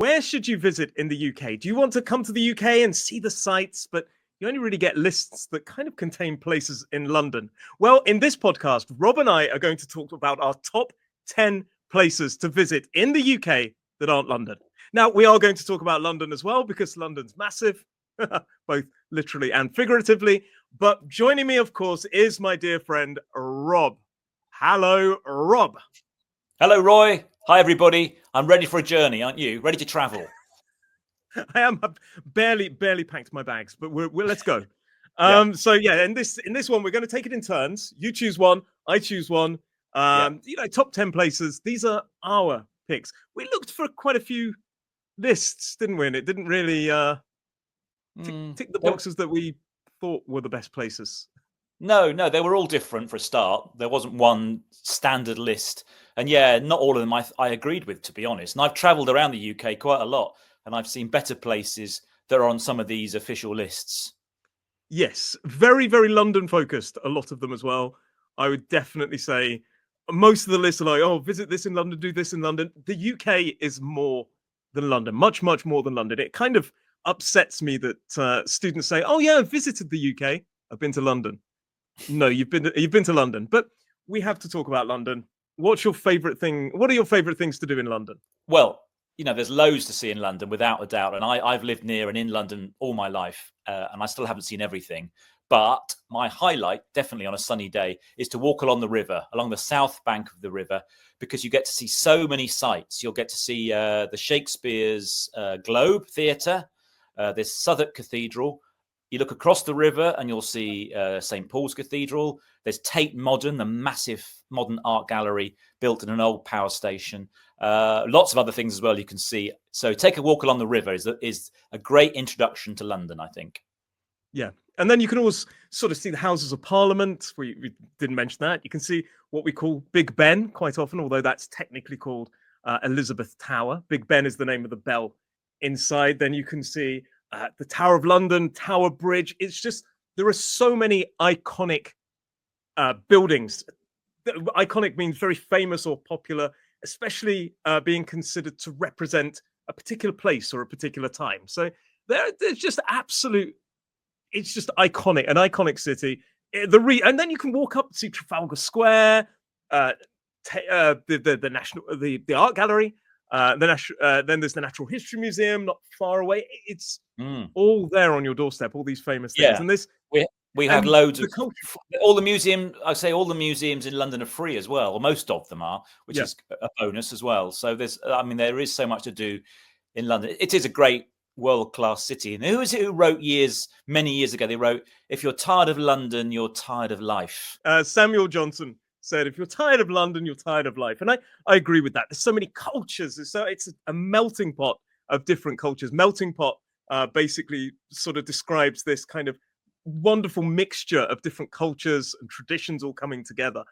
Where should you visit in the UK? Do you want to come to the UK and see the sights, but you only really get lists that kind of contain places in London? Well, in this podcast, Rob and I are going to talk about our top 10 places to visit in the UK that aren't London. Now, we are going to talk about London as well because London's massive, both literally and figuratively. But joining me, of course, is my dear friend, Rob. Hello, Rob. Hello, Roy. Hi, everybody. I'm ready for a journey, aren't you? Ready to travel? I am. I've barely packed my bags, but let's go. So yeah, in this one, we're going to take it in turns. You choose one, I choose one. Top 10 places. These are our picks. We looked for quite a few lists, didn't we? And it didn't really tick the boxes that we thought were the best places. No, they were all different for a start. There wasn't one standard list. And yeah, not all of them I agreed with, to be honest. And I've travelled around the UK quite a lot, and I've seen better places that are on some of these official lists. Yes, very, very London focused, a lot of them as well. I would definitely say most of the lists are like, oh, visit this in London, do this in London. The UK is more than London, much, much more than London. It kind of upsets me that students say, oh yeah, I've visited the UK. I've been to London. No, you've been to London, but we have to talk about London. What's your favorite thing? What are your favorite things to do in London? Well, there's loads to see in London without a doubt. And I've lived near and in London all my life, and I still haven't seen everything. But my highlight, definitely on a sunny day, is to walk along the river, along the south bank of the river, because you get to see so many sights. You'll get to see the Shakespeare's Globe Theatre, this Southwark Cathedral. You look across the river and you'll see St. Paul's Cathedral. There's Tate Modern, the massive modern art gallery built in an old power station. Lots of other things as well you can see. So take a walk along the river is a great introduction to London, I think. Yeah. And then you can always sort of see the Houses of Parliament. We didn't mention that. You can see what we call Big Ben quite often, although that's technically called Elizabeth Tower. Big Ben is the name of the bell inside. Then you can see the Tower of London, Tower Bridge. It's just, there are so many iconic buildings. Iconic means very famous or popular, especially being considered to represent a particular place or a particular time. So there's just it's just iconic, an iconic city. And then you can walk up to see Trafalgar Square, the art gallery. Then there's the Natural History Museum not far away. It's all there on your doorstep, all these famous things. Yeah. And this we have loads of all the museums. I say all the museums in London are free as well, or most of them are, which is a bonus as well. So there is so much to do in London. It is a great world-class city. And who is it who wrote many years ago? They wrote, "If you're tired of London, you're tired of life." Samuel Johnson said, if you're tired of London, you're tired of life. And I agree with that. There's so many cultures. It's a melting pot of different cultures. Melting pot basically sort of describes this kind of wonderful mixture of different cultures and traditions all coming together.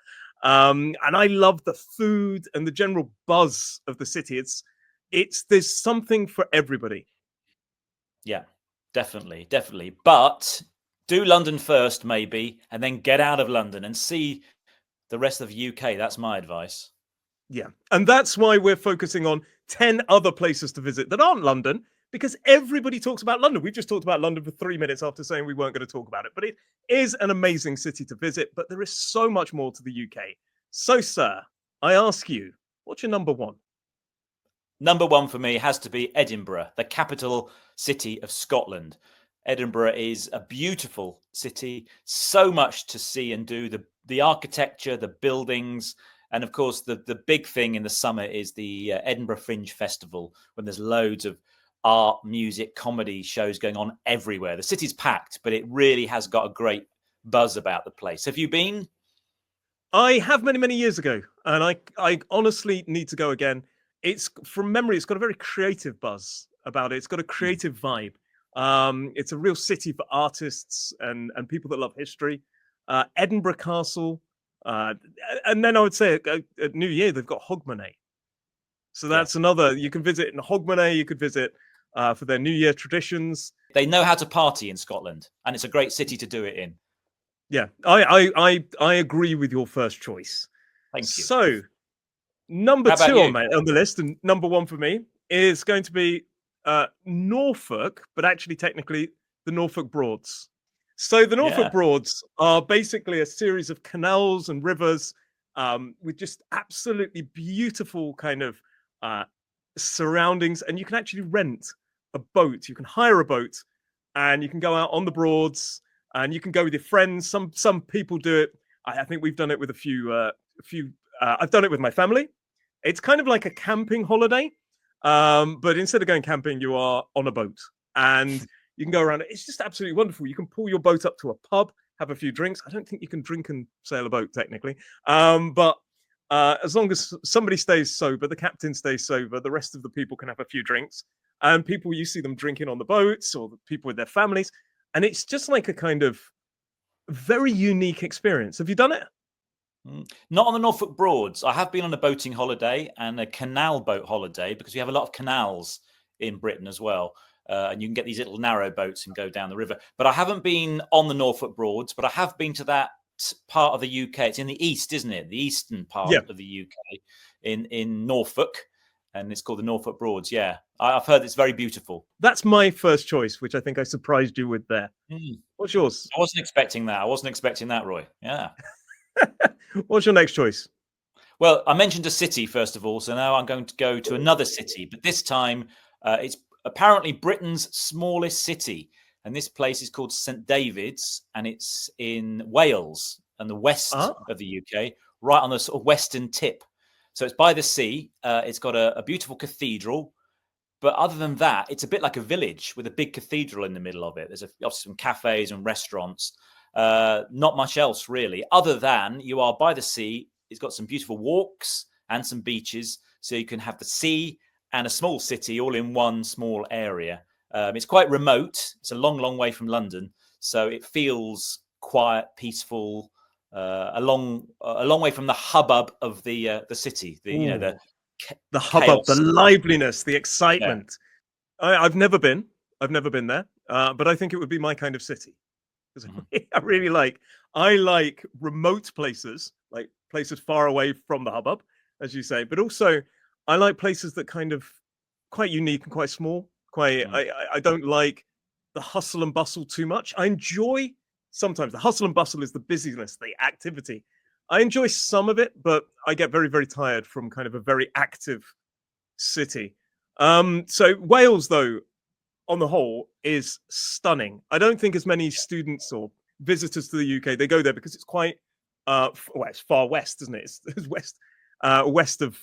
And I love the food and the general buzz of the city. There's something for everybody. Yeah, definitely. But do London first, maybe, and then get out of London and see the rest of the UK. That's my advice. Yeah. And that's why we're focusing on 10 other places to visit that aren't London, because everybody talks about London. We just talked about London for 3 minutes after saying we weren't going to talk about it. But it is an amazing city to visit, but there is so much more to the UK. So, sir, I ask you, what's your number one? Number one for me has to be Edinburgh, the capital city of Scotland. Edinburgh is a beautiful city, so much to see and do. The architecture, the buildings, and of course the big thing in the summer is the Edinburgh Fringe Festival, when there's loads of art, music, comedy shows going on everywhere. The city's packed, but it really has got a great buzz about the place. Have you been? I have many years ago, and I honestly need to go again. It's, from memory, it's got a very creative buzz about it. It's got a creative vibe. It's a real city for artists and people that love history. Edinburgh Castle, and then I would say at New Year they've got Hogmanay. So that's another. You can visit in Hogmanay. You could visit for their New Year traditions. They know how to party in Scotland, and it's a great city to do it in. Yeah, I agree with your first choice. Thank you. So number two on the list, and number one for me, is going to be Norfolk, but actually, technically, the Norfolk Broads. So the Norfolk Yeah. Broads are basically a series of canals and rivers with just absolutely beautiful kind of surroundings, and you can actually rent a boat. You can hire a boat, and you can go out on the Broads, and you can go with your friends. Some people do it. I think we've done it with a few. I've done it with my family. It's kind of like a camping holiday, but instead of going camping, you are on a boat, and you can go around. It's just absolutely wonderful. You can pull your boat up to a pub, have a few drinks. I don't think you can drink and sail a boat technically, but as long as somebody stays sober, the captain stays sober, the rest of the people can have a few drinks. And people, you see them drinking on the boats, or the people with their families, and it's just like a kind of very unique experience. Have you done it? Not on the Norfolk Broads. I have been on a boating holiday and a canal boat holiday because we have a lot of canals in Britain as well. And you can get these little narrow boats and go down the river. But I haven't been on the Norfolk Broads, but I have been to that part of the UK. It's in the east, isn't it? The eastern part Yeah. of the UK in Norfolk. And it's called the Norfolk Broads. Yeah. I've heard it's very beautiful. That's my first choice, which I think I surprised you with there. What's yours? I wasn't expecting that. I wasn't expecting that, Roy. Yeah. What's your next choice? Well, I mentioned a city first of all, so now I'm going to go to another city, but this time it's apparently Britain's smallest city, and this place is called St David's, and it's in Wales and the west of the UK, right on the sort of western tip. So it's by the sea. It's got a beautiful cathedral, but other than that, it's a bit like a village with a big cathedral in the middle of it. There's obviously some cafes and restaurants. Not much else really, other than you are by the sea. It's got some beautiful walks and some beaches, so you can have the sea and a small city all in one small area. It's quite remote. It's a long, long way from London, so it feels quiet, peaceful, a long way from the hubbub of the city. The hubbub, the liveliness, the excitement. Yeah. I've never been there, but I think it would be my kind of city. I like remote places, like places far away from the hubbub, as you say, but also I like places that kind of quite unique and quite small. I don't like the hustle and bustle too much. I enjoy sometimes the hustle and bustle is the busyness, the activity. I enjoy some of it, but I get very, very tired from kind of a very active city. So Wales, though, on the whole, is stunning. I don't think as many students or visitors to the UK, they go there because it's quite it's far west, isn't it? It's west of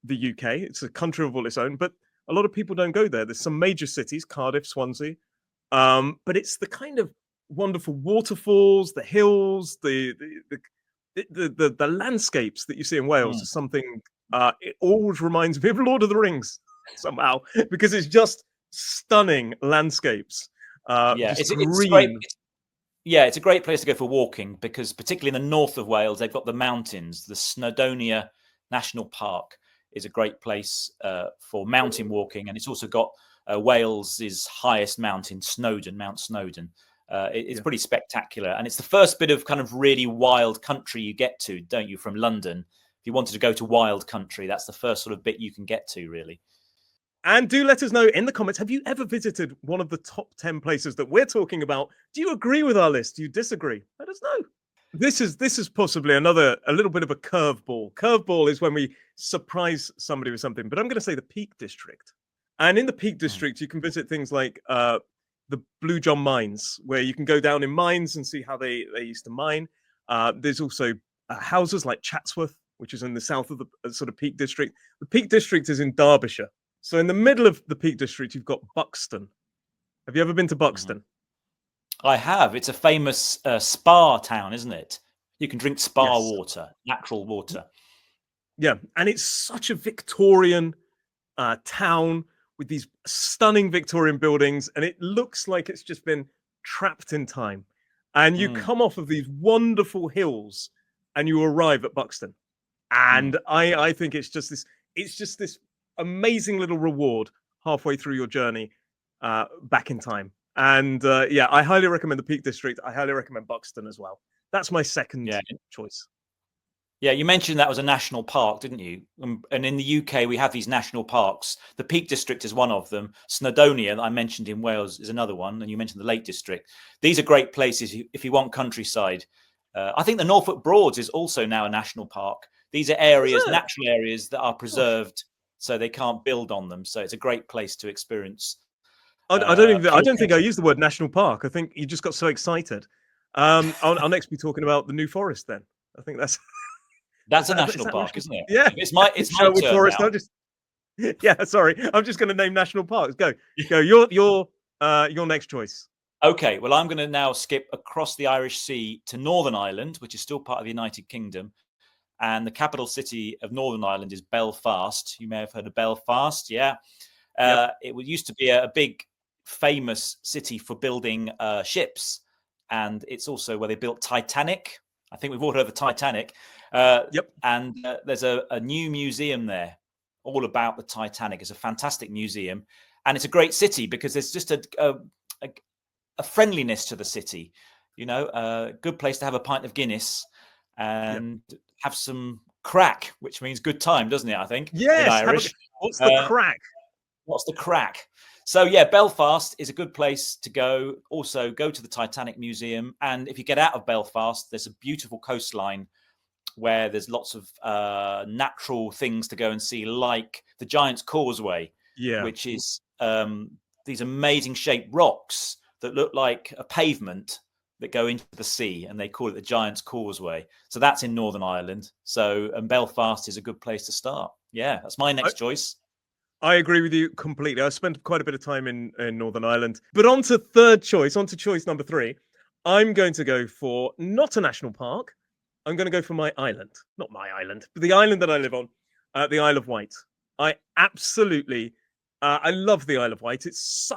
the UK. It's a country of all its own, but a lot of people don't go there. There's some major cities, Cardiff, Swansea, but it's the kind of wonderful waterfalls, the hills, the landscapes that you see in Wales is something. It always reminds me of Lord of the Rings somehow, because it's just stunning landscapes. It's great. It's a great place to go for walking because, particularly in the north of Wales, they've got the mountains. The Snowdonia National Park is a great place for mountain walking, and it's also got Wales's highest mountain, Mount Snowdon. It's pretty spectacular, and it's the first bit of kind of really wild country you get to, don't you, from London? If you wanted to go to wild country, that's the first sort of bit you can get to, really. And do let us know in the comments, have you ever visited one of the top 10 places that we're talking about? Do you agree with our list? Do you disagree? Let us know. This is possibly a little bit of a curveball. Curveball is when we surprise somebody with something, but I'm going to say the Peak District. And in the Peak District, you can visit things like the Blue John Mines, where you can go down in mines and see how they used to mine. There's also houses like Chatsworth, which is in the south of the sort of Peak District. The Peak District is in Derbyshire. So in the middle of the Peak District, you've got Buxton. Have you ever been to Buxton? I have. It's a famous spa town, isn't it? You can drink spa water, natural water. Yeah, and it's such a Victorian town with these stunning Victorian buildings, and it looks like it's just been trapped in time. And you come off of these wonderful hills, and you arrive at Buxton. And I think it's just this amazing little reward halfway through your journey back in time. And I highly recommend the Peak District. I highly recommend Buxton as well. That's my second choice. Yeah, you mentioned that was a national park, didn't you? And in the UK, we have these national parks. The Peak District is one of them. Snowdonia, that I mentioned in Wales, is another one. And you mentioned the Lake District. These are great places if you want countryside. I think the Norfolk Broads is also now a national park. These are areas, natural areas that are preserved, so they can't build on them. So it's a great place to experience. I don't think I used the word national park. I think you just got so excited. I'll next be talking about the New Forest then. I think that's a national park, isn't it? Yeah, it's my Sherwood turn Forest. now. Yeah, sorry. I'm just going to name national parks. Go. Your next choice. Okay, well, I'm going to now skip across the Irish Sea to Northern Ireland, which is still part of the United Kingdom. And the capital city of Northern Ireland is Belfast. You may have heard of Belfast, yeah. It used to be a big, famous city for building ships. And it's also where they built Titanic. I think we've all heard of the Titanic. And there's a new museum there all about the Titanic. It's a fantastic museum. And it's a great city because there's just a friendliness to the city. You know, a good place to have a pint of Guinness and have some crack, which means good time, doesn't it? I think. Yes. In Irish. What's the crack? What's the crack? So yeah, Belfast is a good place to go. Also, go to the Titanic Museum, and if you get out of Belfast, there's a beautiful coastline where there's lots of natural things to go and see, like the Giant's Causeway, which is these amazing shaped rocks that look like a pavement that go into the sea, and they call it the Giant's Causeway. So that's in Northern Ireland. So, and Belfast is a good place to start. Yeah, that's my next choice. I agree with you completely. I spent quite a bit of time in Northern Ireland. But on to choice number 3. I'm going to go for not a national park. I'm going to go for my island. Not my island, but the island that I live on, the Isle of Wight. I absolutely, I love the Isle of Wight. It's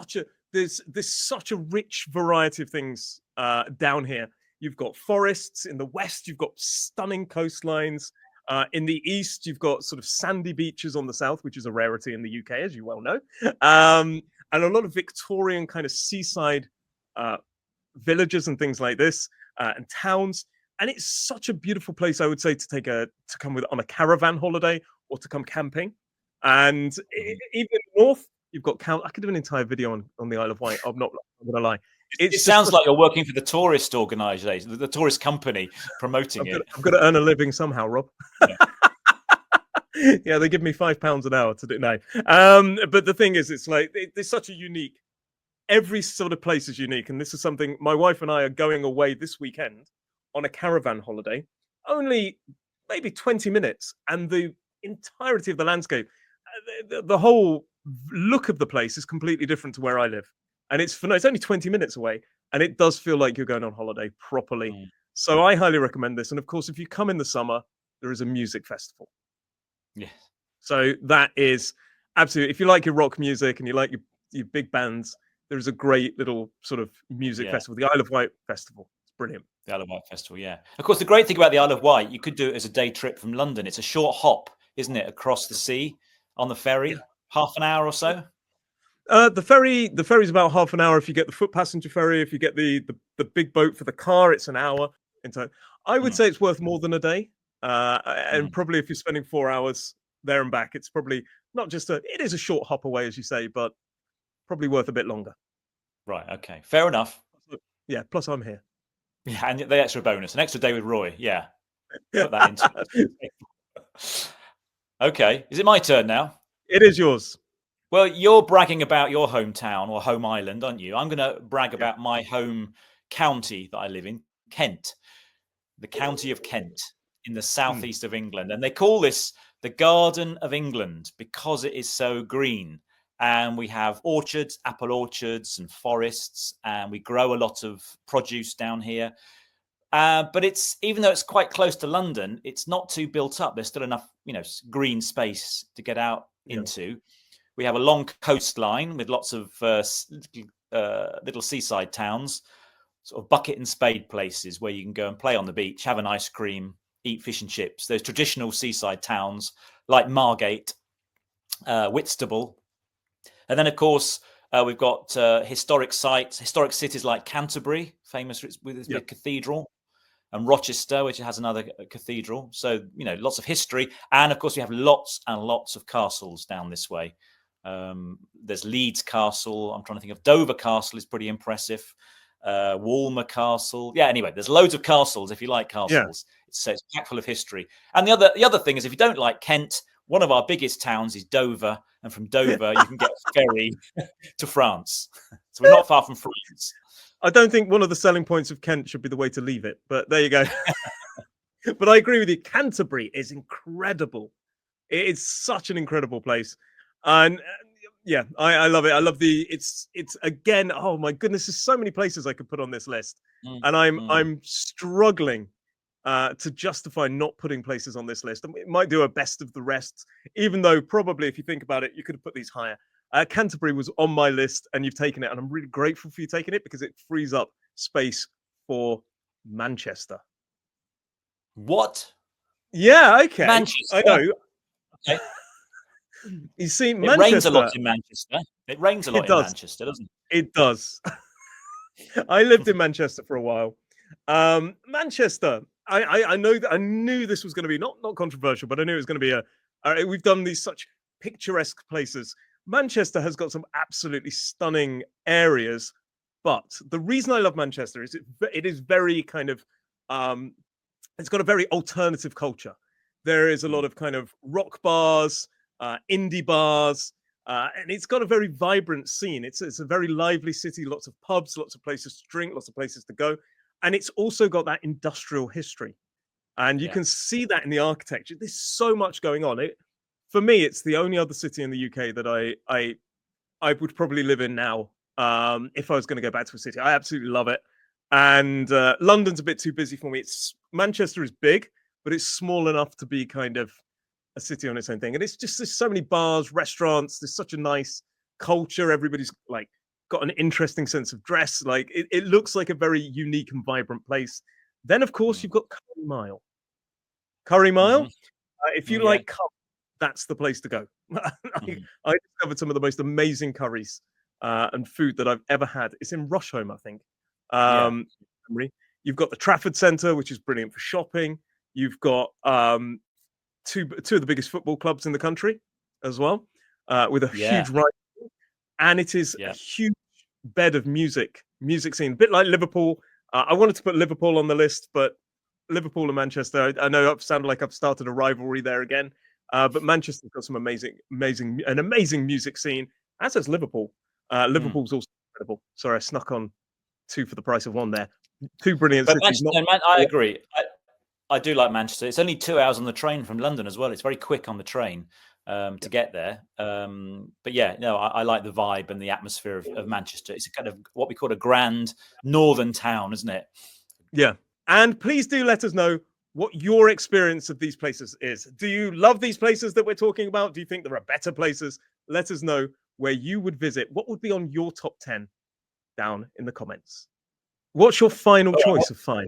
there's such a rich variety of things down here. You've got forests in the west. You've got stunning coastlines. In the east, you've got sort of sandy beaches on the south, which is a rarity in the UK, as you well know, and a lot of Victorian kind of seaside villages and things like this, and towns. And it's such a beautiful place, I would say, to come with on a caravan holiday or to come camping. And even north, you've got I could do an entire video on the Isle of Wight. I'm not going to lie. It sounds like you're working for the tourist organisation, the tourist company promoting it. I've got to earn a living somehow, Rob. Yeah, they give me £5 an hour to do no. But the thing is, it's like there's such a unique. Every sort of place is unique, and this is something my wife and I are going away this weekend on a caravan holiday. Only maybe 20 minutes, and the entirety of the landscape, the whole look of the place is completely different to where I live. And it's only 20 minutes away, and it does feel like you're going on holiday properly. So I highly recommend this. And of course, if you come in the summer, there is a music festival. Yes. So that is absolutely, if you like your rock music and you like your big bands, there is a great little sort of music festival, the Isle of Wight Festival. It's brilliant. The Isle of Wight Festival, yeah. Of course, the great thing about the Isle of Wight, you could do it as a day trip from London. It's a short hop, isn't it, across the sea on the ferry, half an hour or so. The ferry's about half an hour. If you get the foot passenger ferry, if you get the big boat for the car, it's an hour. I would say it's worth more than a day. And probably if you're spending 4 hours there and back, it's probably not just it is a short hop away, as you say, but probably worth a bit longer. Right. Okay. Fair enough. Yeah. Plus, I'm here. Yeah, and the extra bonus, an extra day with Roy. Yeah. Put that into. Okay. Is it my turn now? It is yours. Well, you're bragging about your hometown or home island, aren't you? I'm going to brag about my home county that I live in, Kent, the county of Kent in the southeast of England. And they call this the Garden of England because it is so green. And we have orchards, apple orchards and forests, and we grow a lot of produce down here. But it's, even though it's quite close to London, it's not too built up. There's still enough, green space to get out into. We have a long coastline with lots of little seaside towns, sort of bucket and spade places where you can go and play on the beach, have an ice cream, eat fish and chips. Those traditional seaside towns like Margate, Whitstable. And then, of course, we've got historic sites, historic cities like Canterbury, famous with its big cathedral. and Rochester, which has another cathedral. So, lots of history. And of course, we have lots and lots of castles down this way. There's Leeds Castle. I'm trying to think of Dover Castle is pretty impressive. Walmer Castle. Yeah, anyway, there's loads of castles if you like castles. So it's packed full of history. And the other thing is, if you don't like Kent, one of our biggest towns is Dover. And from Dover, you can get a ferry to France. So we're not far from France. I don't think one of the selling points of Kent should be the way to leave it, but there you go. But I agree with you. Canterbury is incredible. It is such an incredible place. And yeah, I love it. I love it's again, oh my goodness, there's so many places I could put on this list. And I'm struggling to justify not putting places on this list. And it might do a best of the rest, even though probably if you think about it, you could have put these higher. Canterbury was on my list and you've taken it, and I'm really grateful for you taking it because it frees up space for Manchester. What? Yeah, okay. Manchester. I know. Okay. You see, it Manchester rains a lot in Manchester. It rains a lot in Manchester, doesn't it? It does. I lived in Manchester for a while. Manchester, I know that I knew this was going to be not controversial, but I knew it was going to be we've done these such picturesque places. Manchester has got some absolutely stunning areas, but the reason I love Manchester is it is very kind of it's got a very alternative culture. There is a lot of kind of rock bars, indie bars, and it's got a very vibrant scene. It's a very lively city, lots of pubs, lots of places to drink, lots of places to go. And it's also got that industrial history. And you can see that in the architecture. There's so much going on. For me, it's the only other city in the UK that I would probably live in now if I was going to go back to a city. I absolutely love it. And London's a bit too busy for me. Manchester is big, but it's small enough to be kind of a city on its own thing. And there's so many bars, restaurants. There's such a nice culture. Everybody's like got an interesting sense of dress. Like it looks like a very unique and vibrant place. Then, of course, you've got Curry Mile. Curry Mile, if you like curry, that's the place to go. I discovered some of the most amazing curries and food that I've ever had. It's in Rusholme, I think. You've got the Trafford Centre, which is brilliant for shopping. You've got two of the biggest football clubs in the country as well, with a huge rivalry. And it is a huge bed of music scene, a bit like Liverpool. I wanted to put Liverpool on the list, but Liverpool and Manchester, I know I've sounded like I've started a rivalry there again. But Manchester's got some amazing music scene, as has Liverpool. Liverpool's also incredible. Sorry, I snuck on two for the price of one there. Two brilliant cities. I agree. I do like Manchester. It's only 2 hours on the train from London as well. It's very quick on the train to get there. But yeah, no, I like the vibe and the atmosphere of Manchester. It's a kind of what we call a grand northern town, isn't it? Yeah. And please do let us know what your experience of these places is. Do you love these places that we're talking about? Do you think there are better places? Let us know where you would visit. What would be on your top 10 down in the comments? What's your final choice of 5?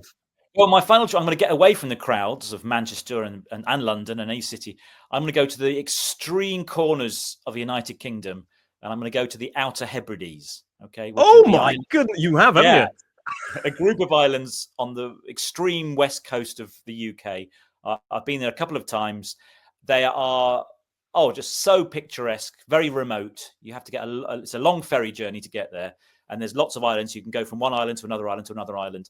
Well, my final choice, I'm going to get away from the crowds of Manchester and London and any city. I'm going to go to the extreme corners of the United Kingdom, and I'm going to go to the Outer Hebrides. Okay. Oh my goodness, you have, haven't you? A group of islands on the extreme west coast of the UK. I've been there a couple of times. They are just so picturesque, very remote. You have to get it's a long ferry journey to get there, and there's lots of islands. You can go from one island to another island to another island.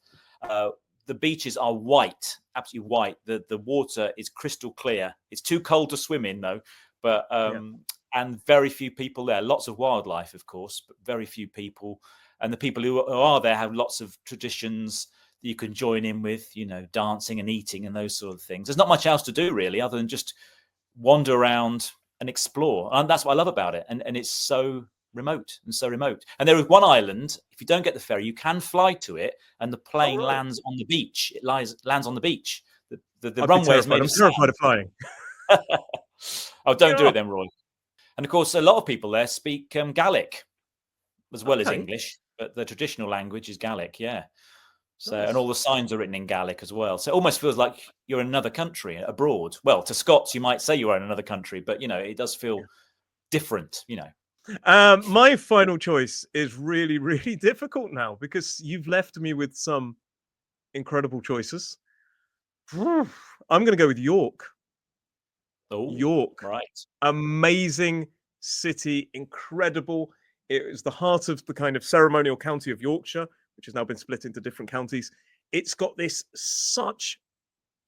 The beaches are white, absolutely white. The water is crystal clear. It's too cold to swim in though, but and very few people there. Lots of wildlife, of course, but very few people. And the people who are there have lots of traditions that you can join in with, dancing and eating and those sort of things. There's not much else to do really, other than just wander around and explore. And that's what I love about it. And it's so remote. And there is one island, if you don't get the ferry, you can fly to it and the plane lands on the beach. It lands on the beach. The runway is made of sand. I'm terrified of flying. Oh, don't do it then, Roy. And of course, a lot of people there speak Gaelic as well as English. But the traditional language is Gaelic, So, nice. And all the signs are written in Gaelic as well. So it almost feels like you're in another country, abroad. Well, to Scots, you might say you are in another country, but, it does feel different, My final choice is really, really difficult now because you've left me with some incredible choices. I'm going to go with York. Oh, York, right. amazing city, incredible. It is the heart of the kind of ceremonial county of Yorkshire, which has now been split into different counties. It's got this such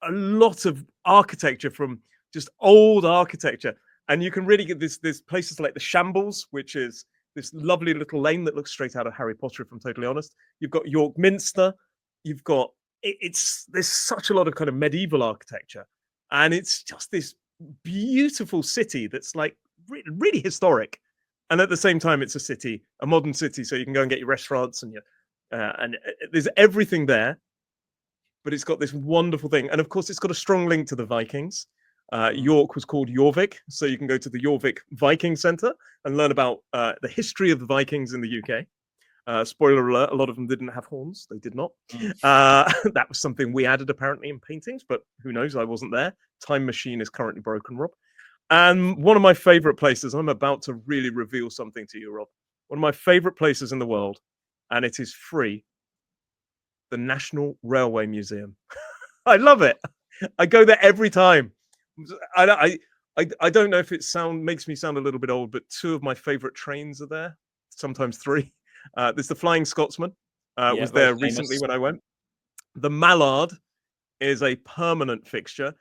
a lot of architecture from just old architecture, and you can really get this. There's places like the Shambles, which is this lovely little lane that looks straight out of Harry Potter. If I'm totally honest, you've got York Minster. You've got it's there's such a lot of kind of medieval architecture, and it's just this beautiful city that's like really historic, and at the same time, it's a city, a modern city, so you can go and get your restaurants and your there's everything there. But it's got this wonderful thing, and of course, it's got a strong link to the Vikings. York was called Jorvik, so you can go to the Jorvik Viking Centre and learn about the history of the Vikings in the UK. Spoiler alert, a lot of them didn't have horns. They did not. That was something we added apparently in paintings, but who knows? I wasn't there. Time machine is currently broken, Rob. And one of my favorite places, I'm about to really reveal something to you, Rob. One of my favorite places in the world, and it is free, the National Railway Museum. I love it. I go there every time. I don't know if it makes me sound a little bit old, but two of my favorite trains are there, sometimes three. There's the Flying Scotsman, was very there famous. recently when I went. The Mallard is a permanent fixture,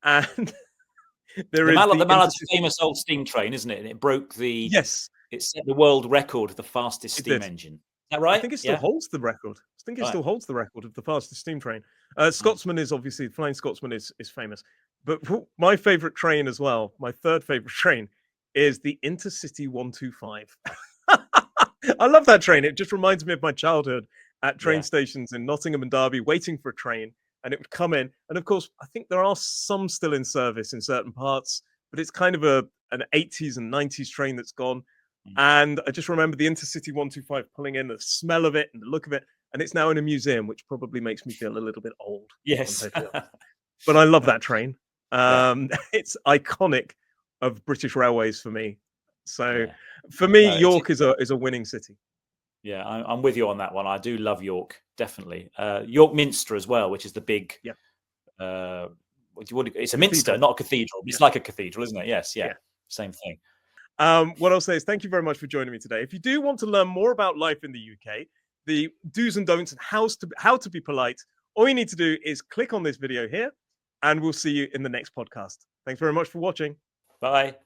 and The Mallard's a famous old steam train, isn't it? And it broke yes, it set the world record of the fastest it steam did. engine. Is that right? I think it still holds the record. I think it still holds the record of the fastest steam train. Scotsman is obviously Flying Scotsman is famous, but my favorite train as well, my third favorite train, is the Intercity 125. I love that train. It just reminds me of my childhood at train stations in Nottingham and Derby, waiting for a train, and it would come in. And of course, I think there are some still in service in certain parts, but it's kind of an 80s and 90s train that's gone. And I just remember the Intercity 125 pulling in, the smell of it and the look of it. And it's now in a museum, which probably makes me feel a little bit old. Yes. But I love that train. It's iconic of British Railways for me. So for me, York is a winning city. Yeah, I'm with you on that one. I do love York, definitely. York Minster as well, which is the big. It's a minster, not a cathedral. It's like a cathedral, isn't it? Yes, same thing. What I'll say is thank you very much for joining me today. If you do want to learn more about life in the UK, the do's and don'ts, and how to be polite, all you need to do is click on this video here, and we'll see you in the next podcast. Thanks very much for watching. Bye.